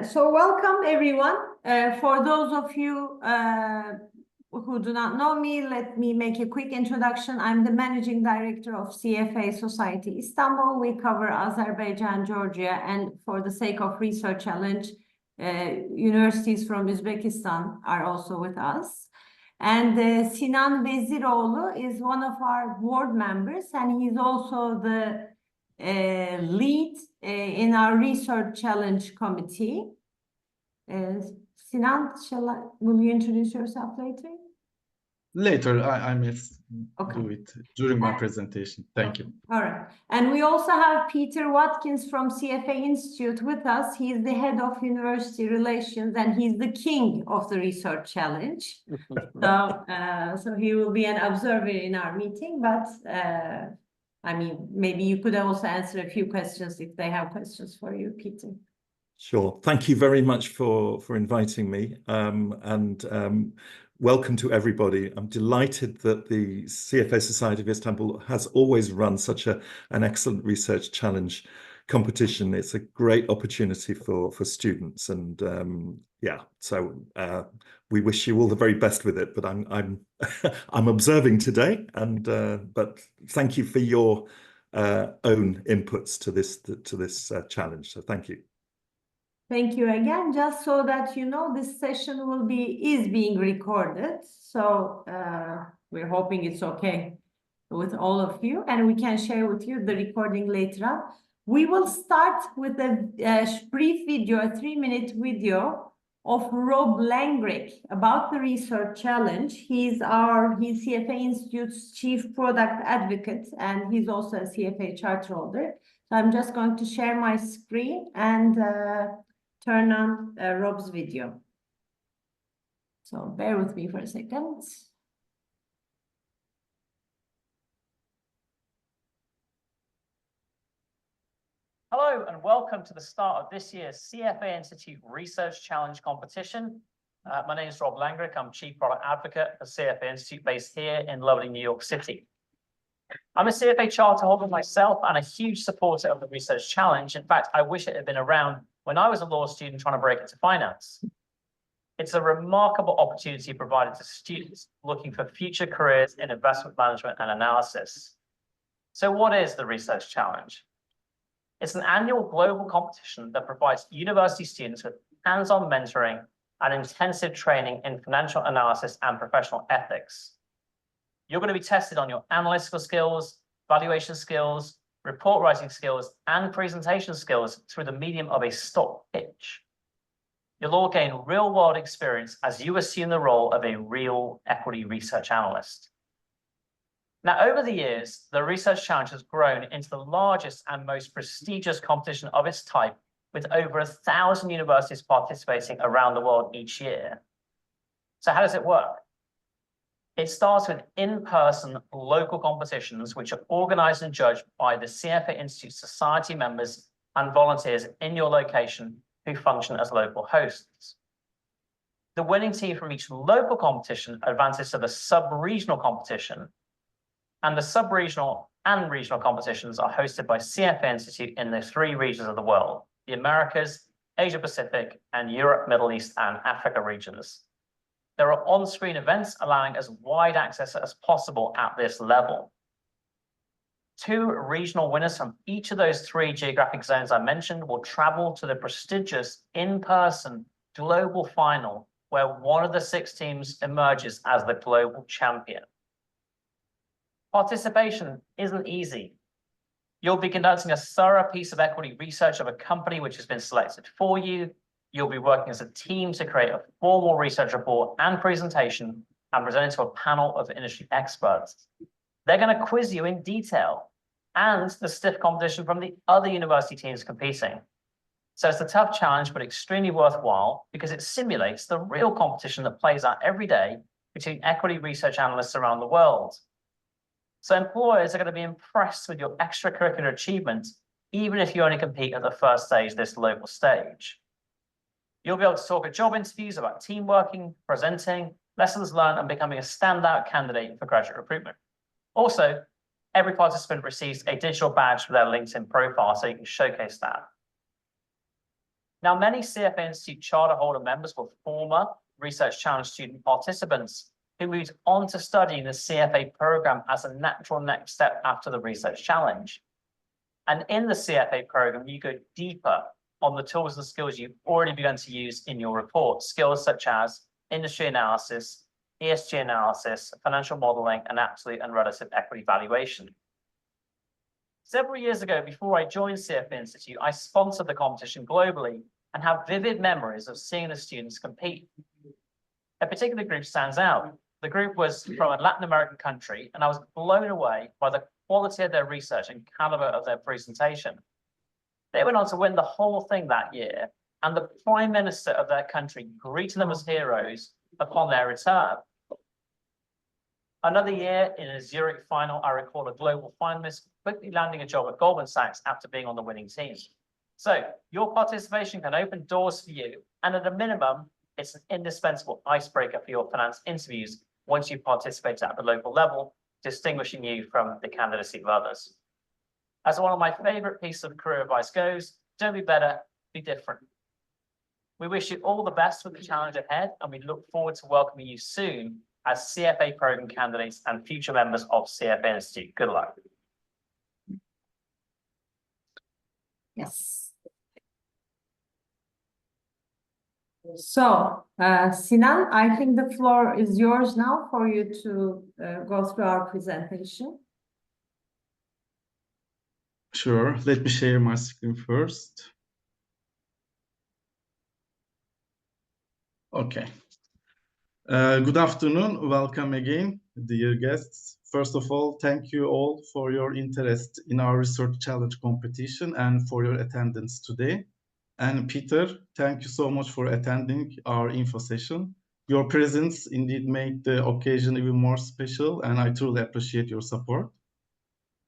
So welcome everyone. For those of you who do not know me, let me make a quick introduction. I'm the Managing Director of CFA Society Istanbul. We cover Azerbaijan, Georgia, and for the sake of Research Challenge, universities from Uzbekistan are also with us. And Sinan Veziroğlu is one of our board members, and he's also the lead in our Research Challenge Committee. Sinan, will you introduce yourself later? Later, I may Okay. do it during my presentation. Thank you. All right. And we also have Peter Watkins from CFA Institute with us. He's the head of university relations, and he's the king of the Research Challenge. So he will be an observer in our meeting, but I mean, maybe you could also answer a few questions if they have questions for you, Peter. Sure. Thank you very much for inviting me, and welcome to everybody. I'm delighted that the CFA Society of Istanbul has always run such an excellent research challenge competition. It's a great opportunity for students, and yeah, so we wish you all the very best with it. But I'm I'm observing today, and but thank you for your own inputs to this challenge. So thank you. Thank you again. Just so that you know, this session is being recorded. So we're hoping it's okay with all of you, and we can share with you the recording later on. We will start with a brief video, a 3-minute video of Rob Langrick about the Research Challenge. He's CFA Institute's Chief Product Advocate, and he's also a CFA charter holder. So I'm just going to share my screen and turn on Rob's video. So bear with me for a second. Hello and welcome to the start of this year's CFA Institute Research Challenge competition. My name is Rob Langrick. I'm Chief Product Advocate for CFA Institute based here in lovely New York City. I'm a CFA charter holder myself and a huge supporter of the Research Challenge. In fact, I wish it had been around when I was a law student trying to break into finance. It's a remarkable opportunity provided to students looking for future careers in investment management and analysis. So what is the Research Challenge? It's an annual global competition that provides university students with hands-on mentoring and intensive training in financial analysis and professional ethics. You're going to be tested on your analytical skills, valuation skills, report writing skills, and presentation skills through the medium of a stock pitch. You'll all gain real-world experience as you assume the role of a real equity research analyst. Now, over the years, the Research Challenge has grown into the largest and most prestigious competition of its type, with over 1,000 universities participating around the world each year. So how does it work? It starts with in-person local competitions, which are organized and judged by the CFA Institute Society members and volunteers in your location who function as local hosts. The winning team from each local competition advances to the sub-regional competition, and the sub-regional and regional competitions are hosted by CFA Institute in the 3 regions of the world: the Americas, Asia Pacific, and Europe, Middle East, and Africa regions. There are on-screen events allowing as wide access as possible at this level. 2 regional winners from each of those 3 geographic zones I mentioned will travel to the prestigious in-person global final, where one of the 6 teams emerges as the global champion. Participation isn't easy. You'll be conducting a thorough piece of equity research of a company which has been selected for you. You'll be working as a team to create a formal research report and presentation and present it to a panel of industry experts. They're going to quiz you in detail, and the stiff competition from the other university teams competing. So it's a tough challenge, but extremely worthwhile because it simulates the real competition that plays out every day between equity research analysts around the world. So employers are going to be impressed with your extracurricular achievements, even if you only compete at the first stage, this local stage. You'll be able to talk at job interviews about team working, presenting, lessons learned, and becoming a standout candidate for graduate recruitment. Also, every participant receives a digital badge for their LinkedIn profile, so you can showcase that. Now, many CFA Institute charter holder members were former Research Challenge student participants who moved on to studying the CFA program as a natural next step after the Research Challenge. And in the CFA program, you go deeper on the tools and skills you've already begun to use in your report, skills such as industry analysis, ESG analysis, financial modeling, and absolute and relative equity valuation. Several years ago, before I joined CFA Institute, I sponsored the competition globally and have vivid memories of seeing the students compete. A particular group stands out. The group was from a Latin American country, and I was blown away by the quality of their research and caliber of their presentation. They went on to win the whole thing that year, and the Prime Minister of their country greeted them as heroes upon their return. Another year in a Zurich final, I recall a global finalist quickly landing a job at Goldman Sachs after being on the winning team. So your participation can open doors for you, and at a minimum, it's an indispensable icebreaker for your finance interviews once you participate at the local level, distinguishing you from the candidacy of others. As one of my favorite pieces of career advice goes, don't be better, be different. We wish you all the best with the challenge ahead, and we look forward to welcoming you soon as CFA program candidates and future members of CFA Institute. Good luck. Yes. So, Sinan, I think the floor is yours now for you to go through our presentation. Sure. Let me share my screen first. Okay. Good afternoon. Welcome again, dear guests. First of all, thank you all for your interest in our research challenge competition and for your attendance today. And Peter, thank you so much for attending our info session. Your presence indeed made the occasion even more special, and I truly appreciate your support.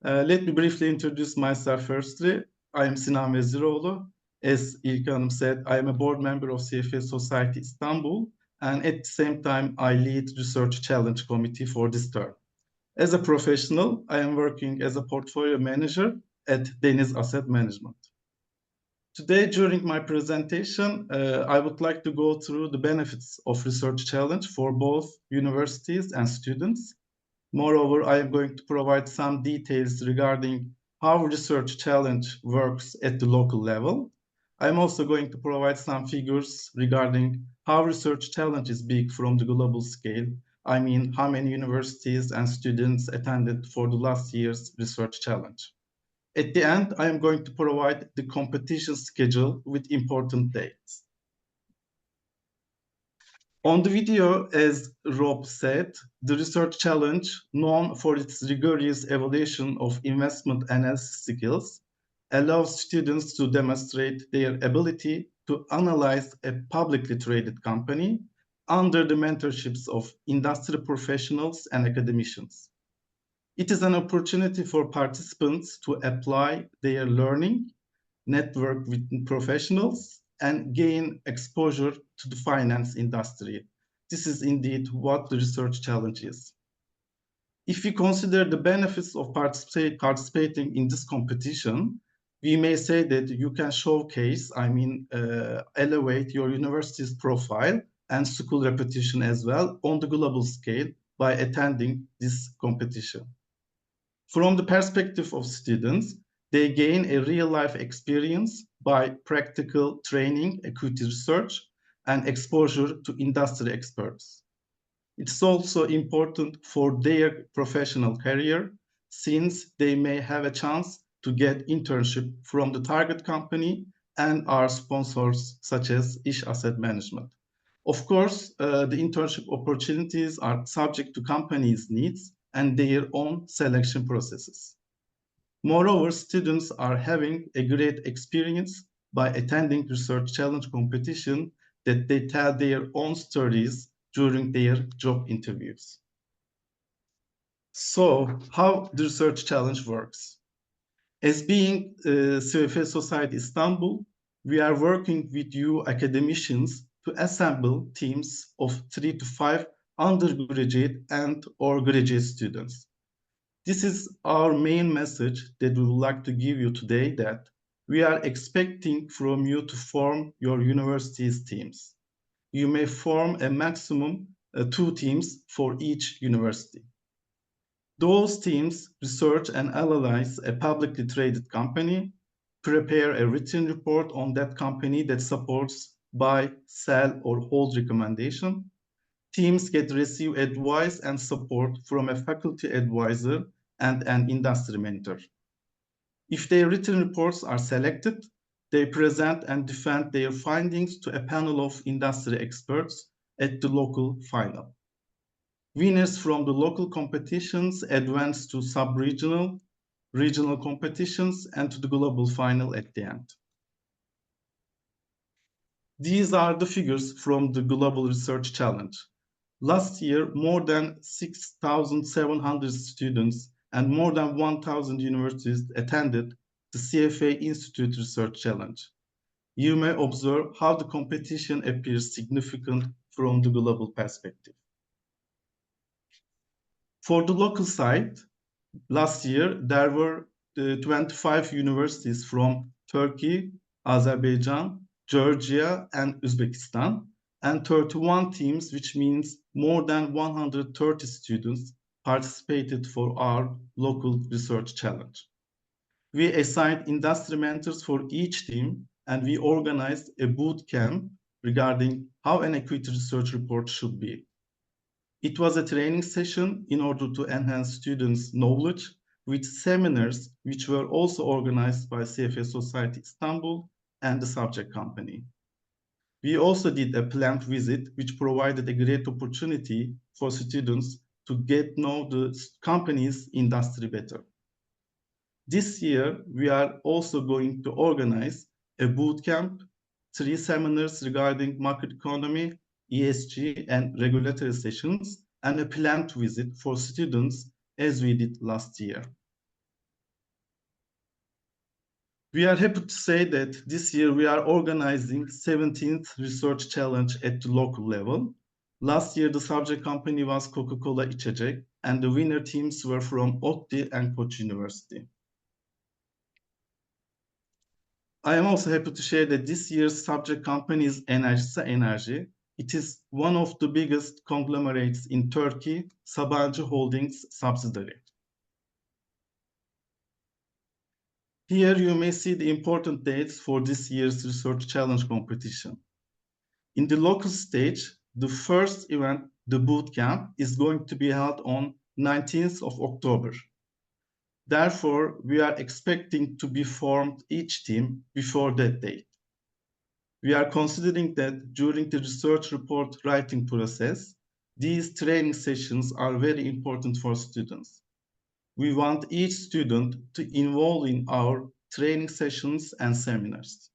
Let me briefly introduce myself firstly. I am Sinan Veziroğlu. As İlke Hanım said, I am a board member of CFA Society Istanbul, and at the same time, I lead Research Challenge Committee for this term. As a professional, I am working as a portfolio manager at Deniz Asset Management. Today, during my presentation, I would like to go through the benefits of Research Challenge for both universities and students. Moreover, I am going to provide some details regarding how Research Challenge works at the local level. I'm also going to provide some figures regarding how Research Challenge is big from the global scale. I mean, how many universities and students attended for the last year's Research Challenge. At the end, I am going to provide the competition schedule with important dates. On the video, as Rob said, the Research Challenge, known for its rigorous evaluation of investment analysis skills, allows students to demonstrate their ability to analyze a publicly traded company under the mentorships of industry professionals and academicians. It is an opportunity for participants to apply their learning, network with professionals, and gain exposure to the finance industry. This is indeed what the Research Challenge is. If we consider the benefits of participating in this competition, we may say that you can showcase, elevate your university's profile and school reputation as well on the global scale by attending this competition. From the perspective of students, they gain a real-life experience by practical training, equity research, and exposure to industry experts. It's also important for their professional career, since they may have a chance to get internship from the target company and our sponsors, such as İş Asset Management. Of course, the internship opportunities are subject to companies' needs and their own selection processes. Moreover, students are having a great experience by attending Research Challenge competition that they tell their own stories during their job interviews. So, how the Research Challenge works? As being CFA Society Istanbul, we are working with you academicians to assemble teams of 3 to 5 undergraduate and or graduate students. This is our main message that we would like to give you today, that we are expecting from you to form your university's teams. You may form a maximum 2 teams for each university. Those teams research and analyze a publicly traded company, prepare a written report on that company that supports buy, sell, or hold recommendation. Teams receive advice and support from a faculty advisor and an industry mentor. If their written reports are selected, they present and defend their findings to a panel of industry experts at the local final. Winners from the local competitions advance to sub-regional, regional competitions, and to the global final at the end. These are the figures from the Global Research Challenge. Last year, more than 6,700 students and more than 1,000 universities attended the CFA Institute Research Challenge. You may observe how the competition appears significant from the global perspective. For the local side, last year, there were 25 universities from Turkey, Azerbaijan, Georgia, and Uzbekistan, and 31 teams, which means more than 130 students participated for our local research challenge. We assigned industry mentors for each team, and we organized a boot camp regarding how an equity research report should be. It was a training session in order to enhance students' knowledge with seminars which were also organized by CFA Society Istanbul and the subject company. We also did a plant visit which provided a great opportunity for students to get to know the company's industry better. This year, we are also going to organize a boot camp, 3 seminars regarding market economy, ESG, and regulatory sessions, and a plant visit for students as we did last year. We are happy to say that this year we are organizing 17th Research Challenge at the local level. Last year, the subject company was Coca-Cola İçecek, and the winner teams were from ODTÜ and Koç University. I am also happy to share that this year's subject company is Enerji. It is one of the biggest conglomerates in Turkey, Sabancı Holding's subsidiary. Here you may see the important dates for this year's Research Challenge competition. In the local stage, the first event, the boot camp, is going to be held on 19th of October. Therefore, we are expecting to be formed each team before that date. We are considering that during the research report writing process, these training sessions are very important for students. We want each student to involve in our training sessions and seminars.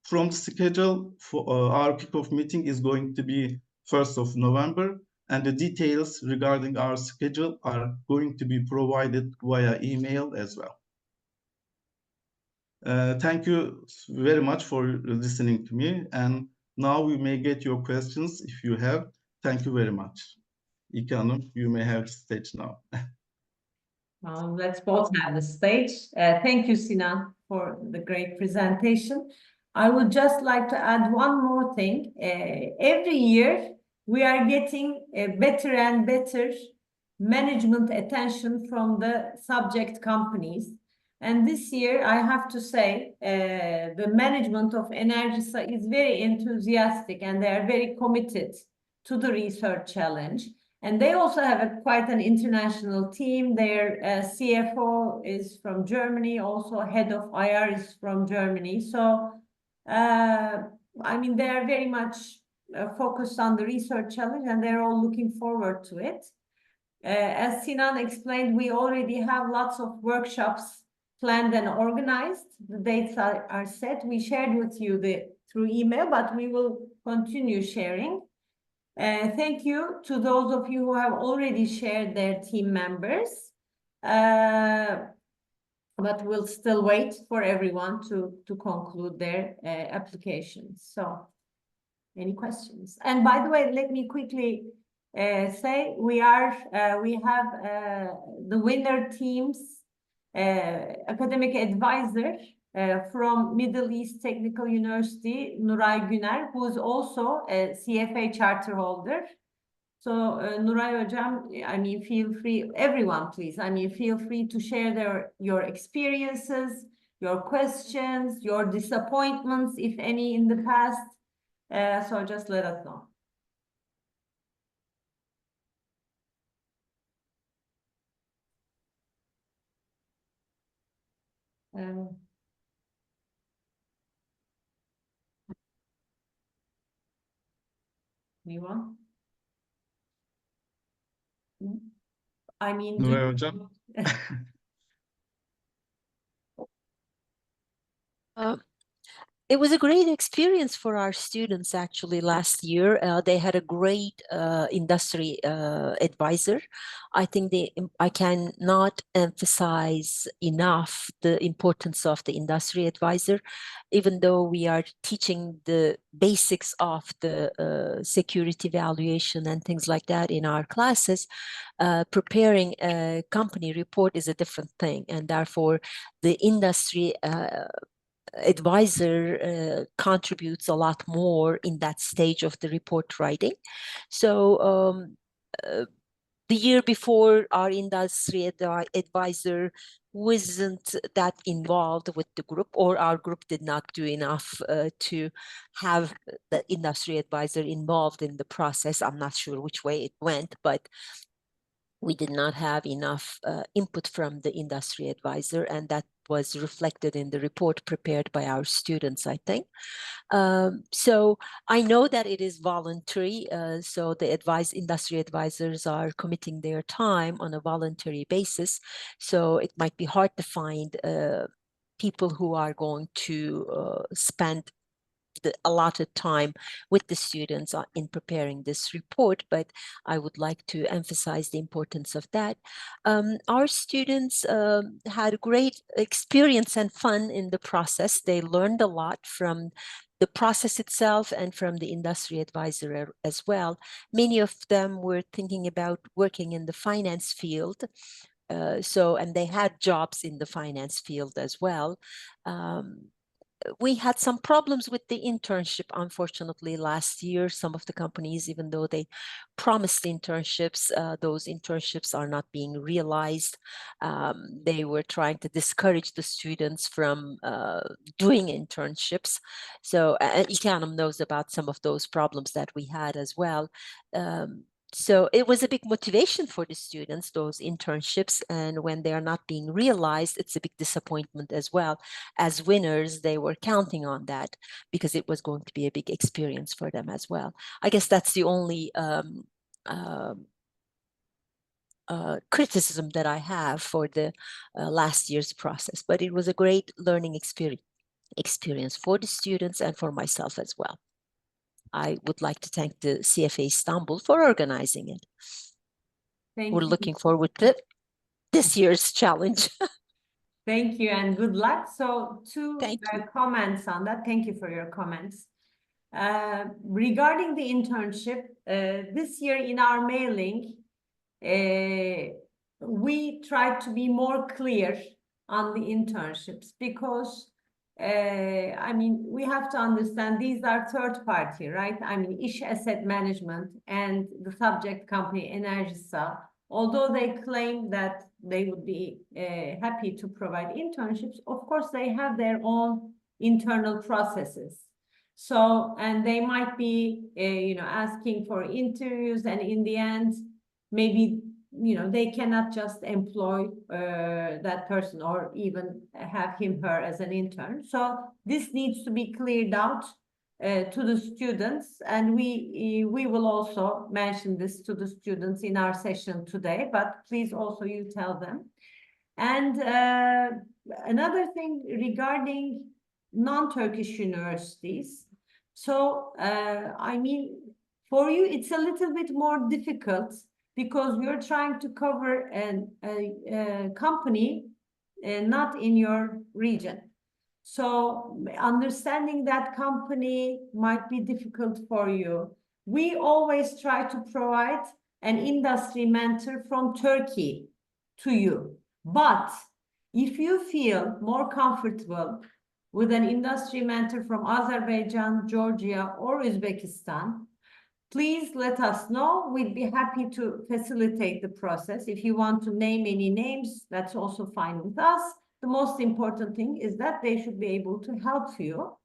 From the schedule, for our kickoff meeting is going to be 1st of November, and the details regarding our schedule are going to be provided via email as well. Thank you very much for listening to me, and now we may get your questions if you have. Thank you very much. İlke Hanım, you may have the stage now. Let's both have the stage. Thank you, Sinan, for the great presentation. I would just like to add one more thing. Every year, we are getting better and better management attention from the subject companies. And this year, I have to say, the management of Enerjisa is very enthusiastic and they are very committed to the research challenge. And they also have quite an international team. Their CFO is from Germany, also head of IR is from Germany. So, I mean, they are very much focused on the research challenge and they're all looking forward to it. As Sinan explained, we already have lots of workshops planned and organized. The dates are set. We shared with you through email, but we will continue sharing. Thank you to those of you who have already shared their team members. But we'll still wait for everyone to conclude their applications. So, any questions? And by the way, let me quickly say we have the winner team's academic advisor from Middle East Technical University, Nuray Güner, who is also a CFA charter holder. So Nuray Hocam, I mean, feel free, everyone please, I mean, feel free to share your experiences, your questions, your disappointments, if any, in the past. So just let us know. Anyone? I mean, Nuray Hocam. It was a great experience for our students actually last year. They had a great industry advisor. I think I cannot emphasize enough the importance of the industry advisor, even though we are teaching the basics of the security valuation and things like that in our classes. Preparing a company report is a different thing, and therefore the industry advisor contributes a lot more in that stage of the report writing. So the year before, our industry advisor wasn't that involved with the group, or our group did not do enough to have the industry advisor involved in the process. I'm not sure which way it went, but we did not have enough input from the industry advisor, and that was reflected in the report prepared by our students, I think. So I know that it is voluntary, so the industry advisors are committing their time on a voluntary basis, so it might be hard to find people who are going to spend the allotted time with the students in preparing this report, but I would like to emphasize the importance of that. Our students had great experience and fun in the process. They learned a lot from the process itself and from the industry advisor as well. Many of them were thinking about working in the finance field. And they had jobs in the finance field as well. We had some problems with the internship, unfortunately, last year. Some of the companies, even though they promised internships, those internships are not being realized. They were trying to discourage the students from doing internships. So Econom knows about some of those problems that we had as well. So it was a big motivation for the students, those internships, and when they are not being realized, it's a big disappointment as well. As winners, they were counting on that because it was going to be a big experience for them as well. I guess that's the only criticism that I have for the last year's process, but it was a great learning experience for the students and for myself as well. I would like to thank the CFA Istanbul for organizing it. We're looking forward to this year's challenge. Thank you and good luck. So two comments on that. Thank you for your comments. Regarding the internship, this year in our mailing, we tried to be more clear on the internships because I mean, we have to understand these are third party, right? I mean, İş Asset Management and the subject company Enerjisa, although they claim that they would be happy to provide internships, of course, they have their own internal processes. So, and they might be, you know, asking for interviews, and in the end, maybe, you know, they cannot just employ that person or even have him, her as an intern. So this needs to be cleared out to the students, and we will also mention this to the students in our session today, but please also you tell them. And another thing regarding non-Turkish universities. So, I mean, for you, it's a little bit more difficult because you're trying to cover a company not in your region. So understanding that company might be difficult for you. We always try to provide an industry mentor from Turkey to you. But if you feel more comfortable with an industry mentor from Azerbaijan, Georgia, or Uzbekistan, please let us know. We'd be happy to facilitate the process. If you want to name any names, that's also fine with us. The most important thing is that they should be able to help you.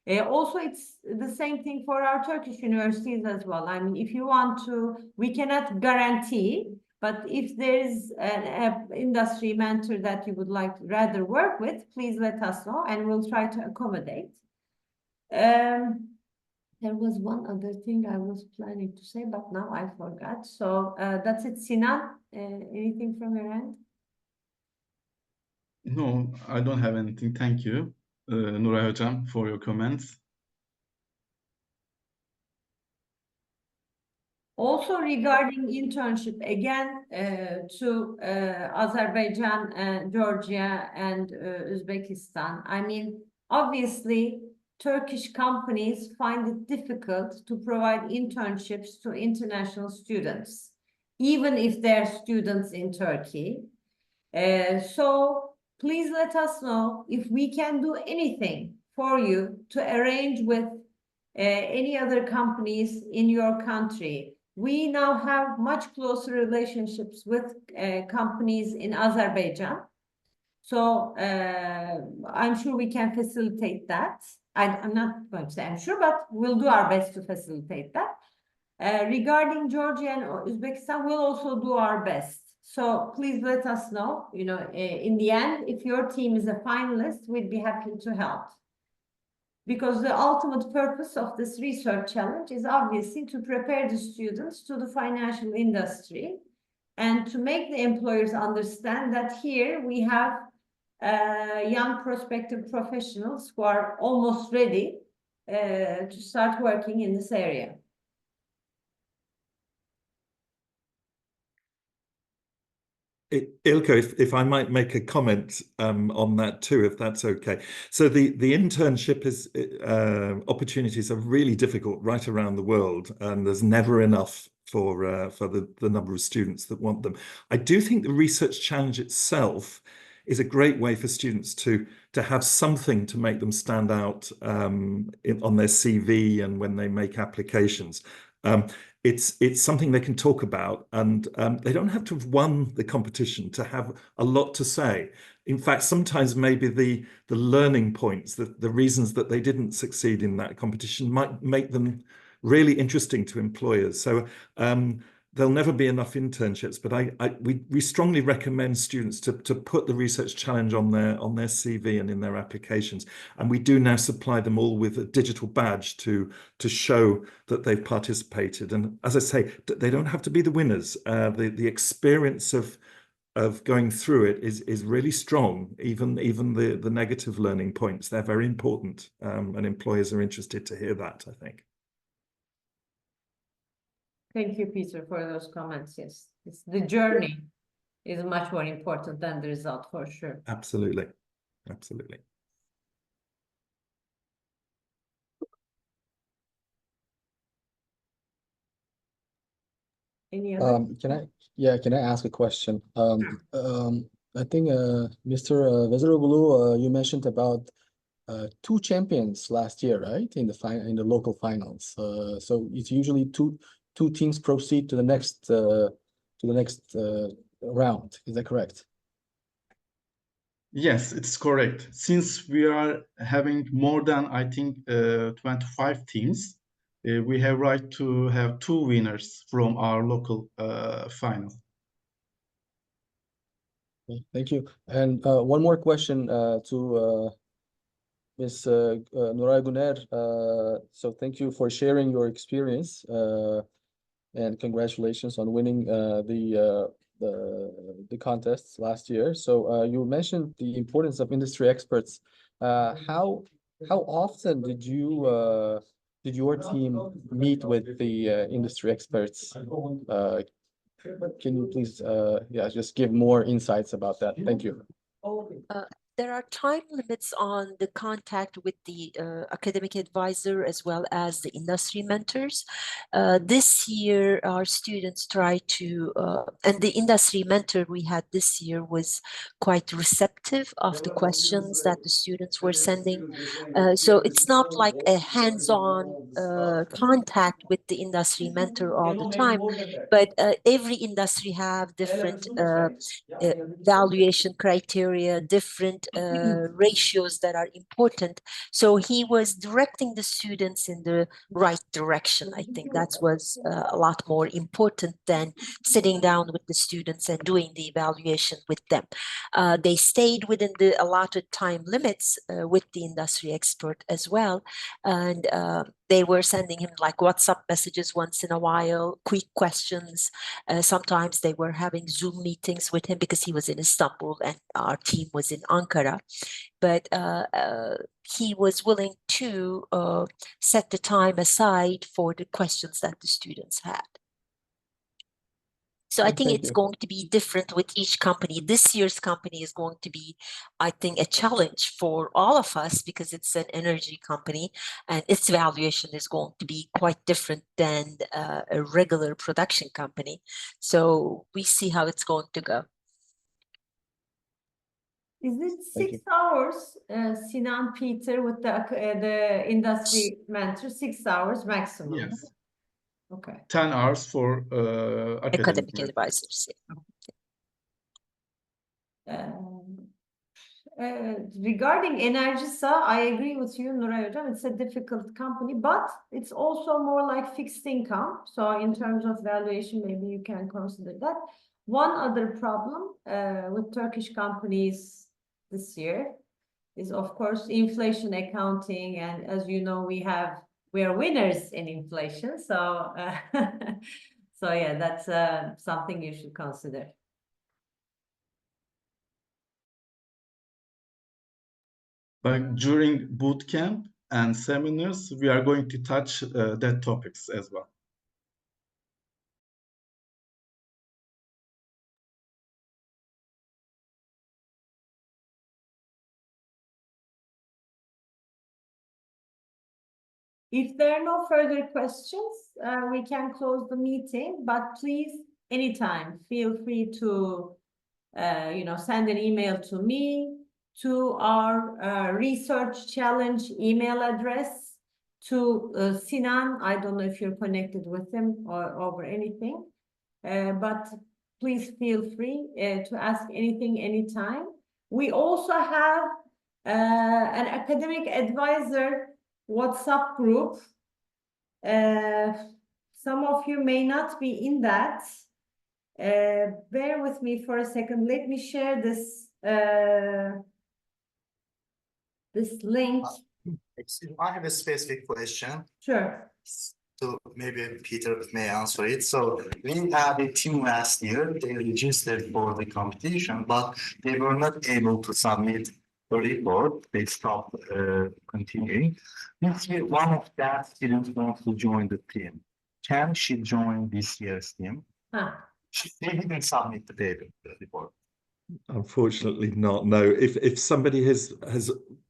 Also, it's the same thing for our Turkish universities as well. I mean, if you want to, we cannot guarantee, but if there is an industry mentor that you would like to rather work with, please let us know and we'll try to accommodate. There was one other thing I was planning to say, but now I forgot. So that's it, Sinan. Anything from your end? No, I don't have anything. Thank you, Nuray Hocam, for your comments. Also regarding internship, again, to Azerbaijan, Georgia, and Uzbekistan. I mean, obviously, Turkish companies find it difficult to provide internships to international students, even if they're students in Turkey. So please let us know if we can do anything for you to arrange with any other companies in your country. We now have much closer relationships with companies in Azerbaijan. So I'm sure we can facilitate that. I'm not going to say I'm sure, but we'll do our best to facilitate that. Regarding Georgia and Uzbekistan, we'll also do our best. So please let us know, you know, in the end, if your team is a finalist, we'd be happy to help. Because the ultimate purpose of this research challenge is obviously to prepare the students to the financial industry and to make the employers understand that here we have young prospective professionals who are almost ready to start working in this area. Ilko, if I might make a comment on that too, if that's okay. So the internship opportunities are really difficult right around the world, and there's never enough for the number of students that want them. I do think the research challenge itself is a great way for students to have something to make them stand out on their CV and when they make applications. It's something they can talk about, and they don't have to have won the competition to have a lot to say. In fact, sometimes maybe the learning points, the reasons that they didn't succeed in that competition might make them really interesting to employers. So there'll never be enough internships, but we strongly recommend students to put the research challenge on their CV and in their applications. And we do now supply them all with a digital badge to show that they've participated. And as I say, they don't have to be the winners. The experience of going through it is really strong. Even the negative learning points, they're very important, and employers are interested to hear that, I think. Thank you, Peter, for those comments. Yes, it's the journey is much more important than the result, for sure. Absolutely, absolutely. Any other? Can I ask a question? I think Mr. Veziroglu, you mentioned about two champions last year, right? In the local finals. So it's usually two teams proceed to the next round. Is that correct? Yes, it's correct. Since we are having more than, I think, 25 teams, we have right to have two winners from our local final. Thank you. And one more question to Ms. Nuray Guner. So thank you for sharing your experience, and congratulations on winning the contests last year. So you mentioned the importance of industry experts. How often did your team meet with the industry experts? Can you please just give more insights about that? Thank you. there are time limits on the contact with the academic advisor as well as the industry mentors. This year, our students try to, and the industry mentor we had this year was quite receptive of the questions that the students were sending. So it's not like a hands-on contact with the industry mentor all the time, but every industry have different valuation criteria, different ratios that are important. So he was directing the students in the right direction. I think that was a lot more important than sitting down with the students and doing the evaluation with them. They stayed within the allotted time limits with the industry expert as well. And they were sending him like WhatsApp messages once in a while, quick questions. Sometimes they were having Zoom meetings with him because he was in Istanbul and our team was in Ankara. But he was willing to set the time aside for the questions that the students had. So I think Thank it's you. going to be different with each company. This year's company is going to be, I think, a challenge for all of us because it's an energy company and its valuation is going to be quite different than a regular production company. So we see how it's going to go. Is it Thank 6 hours, Sinan Peter, with the industry mentor? 6 hours maximum. Yes, Okay. 10 hours for academic Academic matters. advisors. Regarding Enerjisa, I agree with you, Nuray Hocam. It's a difficult company, but it's also more like fixed income. So in terms of valuation, maybe you can consider that. One other problem with Turkish companies this year is, of course, inflation accounting. And as you know, we are winners in inflation. So, so yeah, that's something you should consider. But during boot camp and seminars, we are going to touch that topics as well. If there are no further questions, we can close the meeting, but please, anytime, feel free to, send an email to me, to our research challenge email address, to Sinan. I don't know if you're connected with him or over anything, but please feel free to ask anything anytime. We also have an academic advisor WhatsApp group. Some of you may not be in that. Bear with me for a second. Let me share this link. Excuse me, I have a specific question. Sure. So maybe Peter may answer it. So we had a team last year, they registered for the competition, but they were not able to submit the report. They stopped continuing. This year, one of that students wants to join the team. Can she join this year's team? Huh. They didn't submit the paper, the report. Unfortunately not, no. If somebody has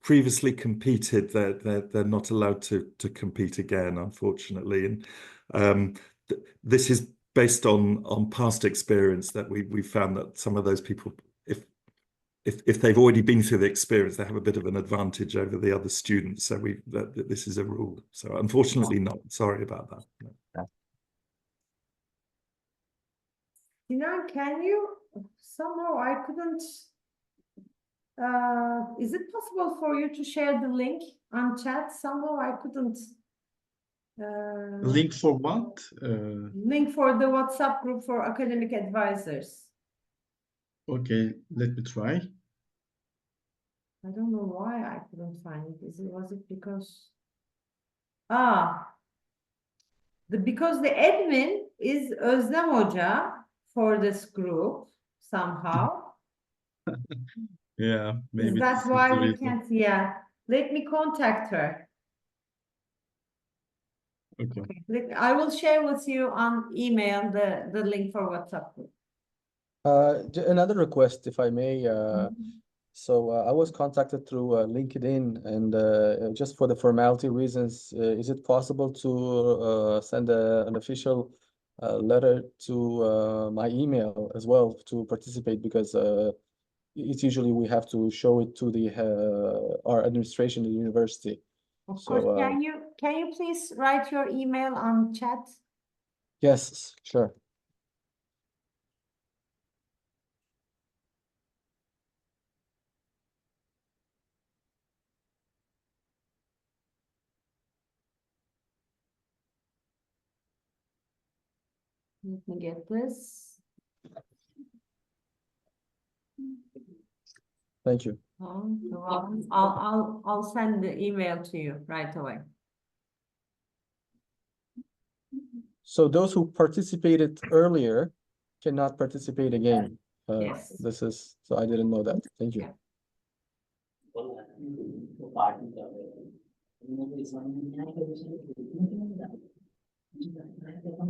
previously competed, they're not allowed to compete again, unfortunately. And this is based on past experience that we found that some of those people, if they've already been through the experience, they have a bit of an advantage over the other students. So this is a rule. So unfortunately not. Sorry about that. No. Sinan, can you somehow I couldn't. Is it possible for you to share the link on chat? Somehow I couldn't. Link for what? Link for the WhatsApp group for academic advisors. Okay, let me try. I don't know why I couldn't find it. Was it because because the admin is Özlem Hoca for this group somehow. Yeah, maybe Is that this is why the we reason. can't? Yeah, let me contact her. Okay. I will share with you on email the link for WhatsApp group. Another request, if I may, So I was contacted through LinkedIn, and just for the formality reasons, is it possible to send an official letter to my email as well to participate? Because it's usually we have to show it to the our administration at the university. Of So, course, can you please write your email on chat? Yes, sure. Let me get this. Thank you. Oh, you're welcome. I'll send the email to you right away. So those who participated earlier cannot participate again. Yes. This is, so I didn't know that. Thank you. Yeah.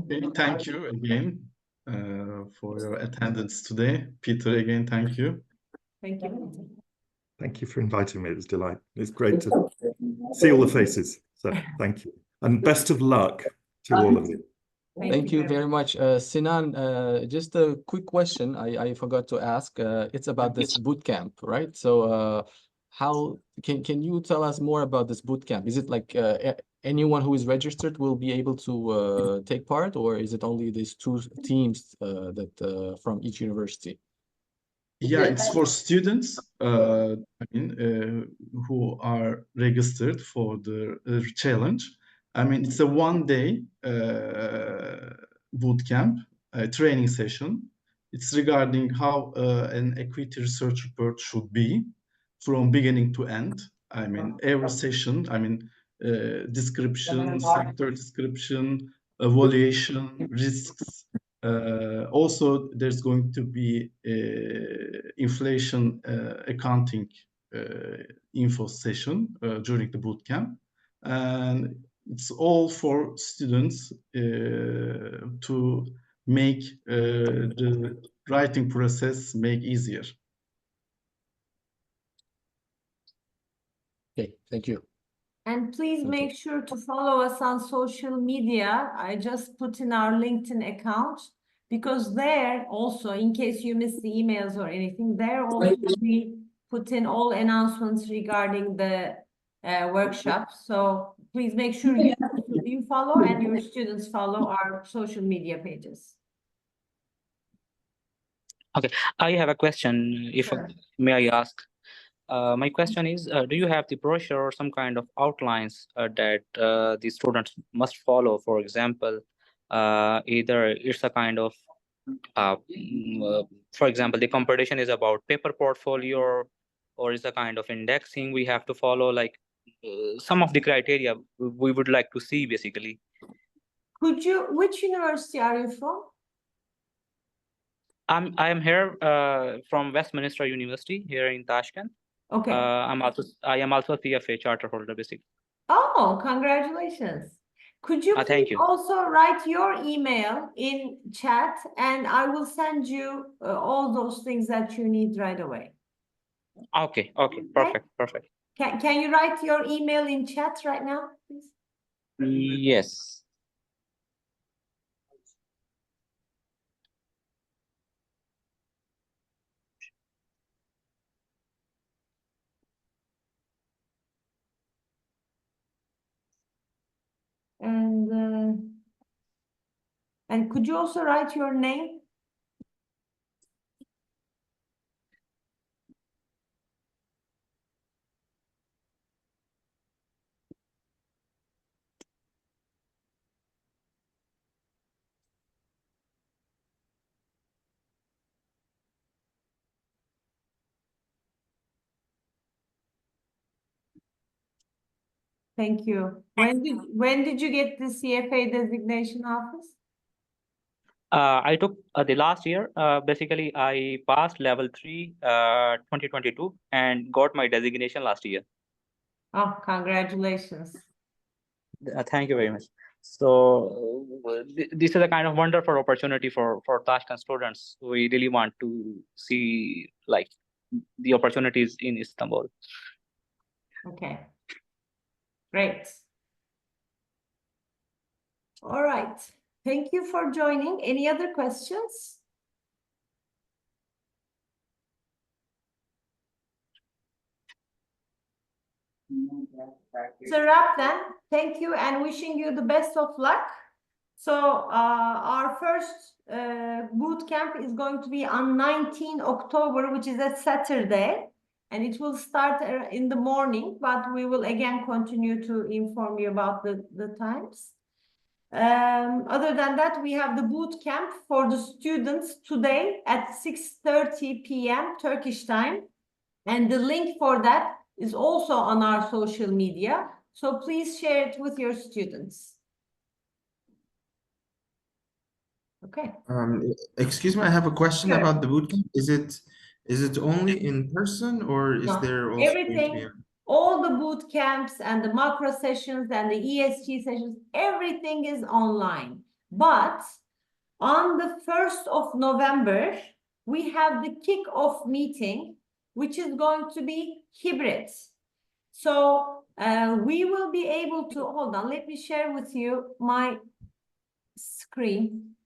Okay, thank you again for your attendance today. Peter, again, thank you. Thank you. Thank you for inviting me. It was delight. It's great to see all the faces. So thank you. And best of luck to all of you. Thank you very much. Sinan, just a quick question I forgot to ask. It's about this boot camp, right? So how can you tell us more about this boot camp? Is it like anyone who is registered will be able to take part, or is it only these two teams that from each university? Yeah, it's for students, who are registered for the challenge. I mean, it's a one-day boot camp, training session. It's regarding how an equity research report should be from beginning to end. I mean, every session, description, sector description, evaluation, risks. Also, there's going to be inflation accounting info session during the boot camp, and it's all for students to make the writing process make easier. Okay, thank you. And please Thank make sure to follow us on social media. I just put in our LinkedIn account, because there also, in case you miss the emails or anything, there also we put in all announcements regarding the workshop. So please make sure you follow and your students follow our social media pages. Okay, I have a question, if Sure. may I ask? My question is, do you have the brochure or some kind of outlines that the students must follow? For example, either it's a kind of, for example, the competition is about paper portfolio, or is a kind of indexing we have to follow, like some of the criteria we would like to see, basically. Which university are you from? I am here from Westminster University here in Tashkent. Okay. I am also a CFA charter holder, basically. Oh, congratulations. Could you Thank please you. also write your email in chat, and I will send you all those things that you need right away. Okay, perfect. Can you write your email in chat right now, please? Yes. And could you also write your name? Thank you. When did you get the CFA designation, Office? I took the last year. Basically, I passed level 3, 2022, and got my designation last year. Oh, congratulations. Thank you very much. So this is a kind of wonderful opportunity for Tashkent students. We really want to see, like, the opportunities in Istanbul. Okay. Great. All right. Thank you for joining. Any other questions? It's a wrap then. Thank you and wishing you the best of luck. So our first boot camp is going to be on 19 October, which is a Saturday, and it will start in the morning, but we will again continue to inform you about the times. Other than that, we have the boot camp for the students today at 6:30 p.m. Turkish time, and the link for that is also on our social media. So please share it with your students. Okay. Excuse me, I have a question Sure. about the bootcamp. Is it only in person or is No, there also going to be everything, all the boot camps and the macro sessions and the ESG sessions, everything is online. But on the 1st of November, we have the kick-off meeting, which is going to be hybrid. So we will be able to, hold on, let me share with you my screen.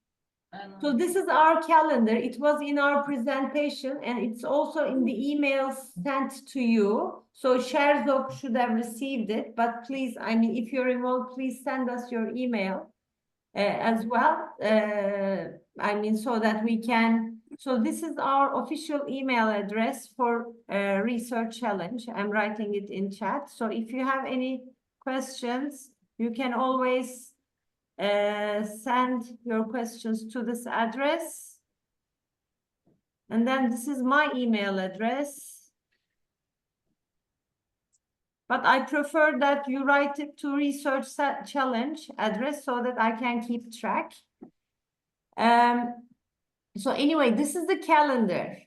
So this is our calendar. It was in our presentation and it's also in the emails sent to you. So Sherzog should have received it, but please, I mean, if you're involved, please send us your email as well. I mean, so that we can, so this is our official email address for Research Challenge. I'm writing it in chat. So if you have any questions, you can always send your questions to this address. And then this is my email address. But I prefer that you write it to Research Challenge address so that I can keep track. So anyway, this is the calendar.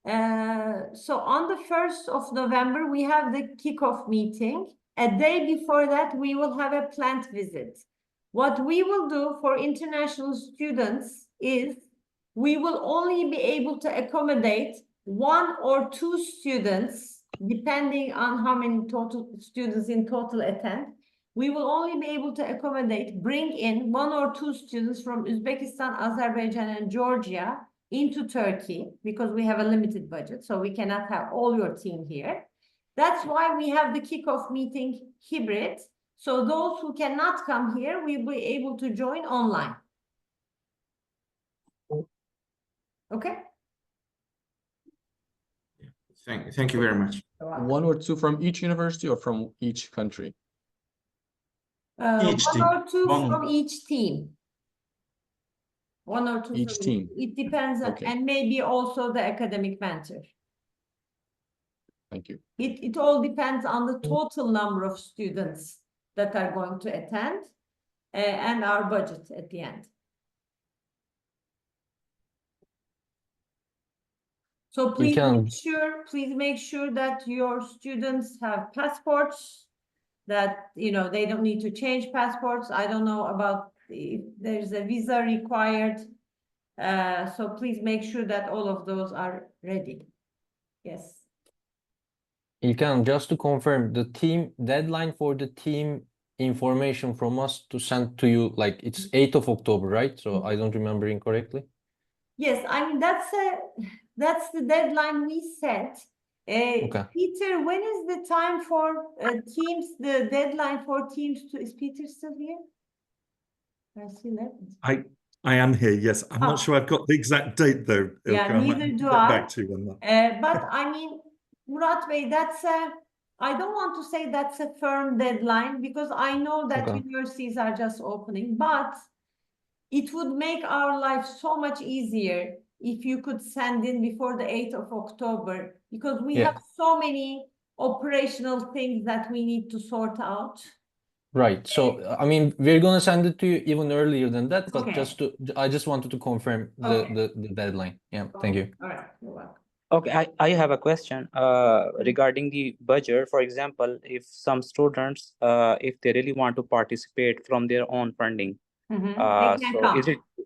So on the 1st of November, we have the kickoff meeting. A day before that, we will have a plant visit. What we will do for international students is we will only be able to accommodate 1 or 2 students, depending on how many total students in total attend. We will only be able to accommodate, bring in 1 or 2 students from Uzbekistan, Azerbaijan, and Georgia into Turkey because we have a limited budget, so we cannot have all your team here. That's why we have the kickoff meeting hybrid. So those who cannot come here will be able to join online. Okay? Thank you very much. 1 or 2 from each university or from each country? Each 1 team. or 2 One. from each team. 1 or 2 Each from team. It depends on, Okay. and maybe also the academic mentor. Thank you. It all depends on the total number of students that are going to attend and our budget at the end. So please make sure that your students have passports, that, you know, they don't need to change passports. I don't know about if there's a visa required. So please make sure that all of those are ready. Yes. İlkan, just to confirm, the team deadline for the team information from us to send to you, like it's 8th of October, right? So I don't remember incorrectly. Yes, I mean that's the deadline we set. Okay. Peter, when is the time for teams? The deadline for teams to, is Peter still here? I see that. I am here, yes. I'm not Oh. sure I've got the exact date though, Ilka. Yeah, I might neither have to do get I. back to you on that. But I mean, Murat Bey, that's I don't want to say that's a firm deadline because I know that Okay. universities are just opening, but it would make our life so much easier if you could send in before the 8th of October, because we have so many operational things that we need to sort out. Right. So, I mean, we're gonna send it to you even earlier than that, but Okay. I just wanted to confirm the deadline. Yeah, thank you. All right, you're welcome. Okay, I have a question regarding the budget. For example, if some students, if they really want to participate from their own funding, They can so come.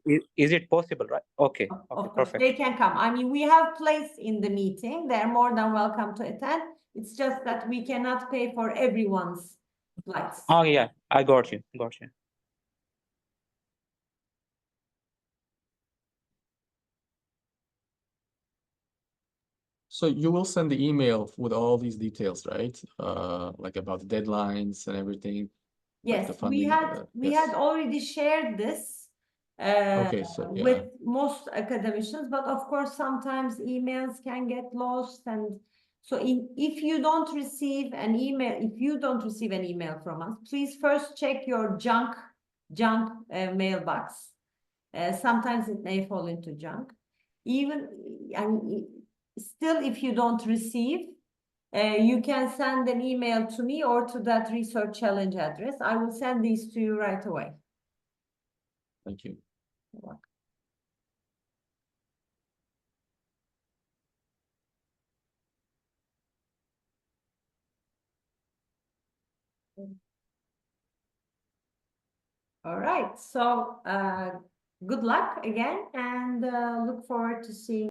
Is it possible, right? Okay, Of okay, course, perfect. they can come. I mean, we have place in the meeting. They're more than welcome to attend. It's just that we cannot pay for everyone's flights. Oh yeah, I got you, got you. So you will send the email with all these details, right? Like about the deadlines and everything. Like Yes, the we funding, had yes. already shared this Okay, so yeah. with most academicians, but of course sometimes emails can get lost, and so if you don't receive an email from us, please first check your junk mailbox. Sometimes it may fall into junk. Even and still, if you don't receive, you can send an email to me or to that research challenge address. I will send these to you right away. Thank you. You're welcome. All right, so good luck again, and look forward to seeing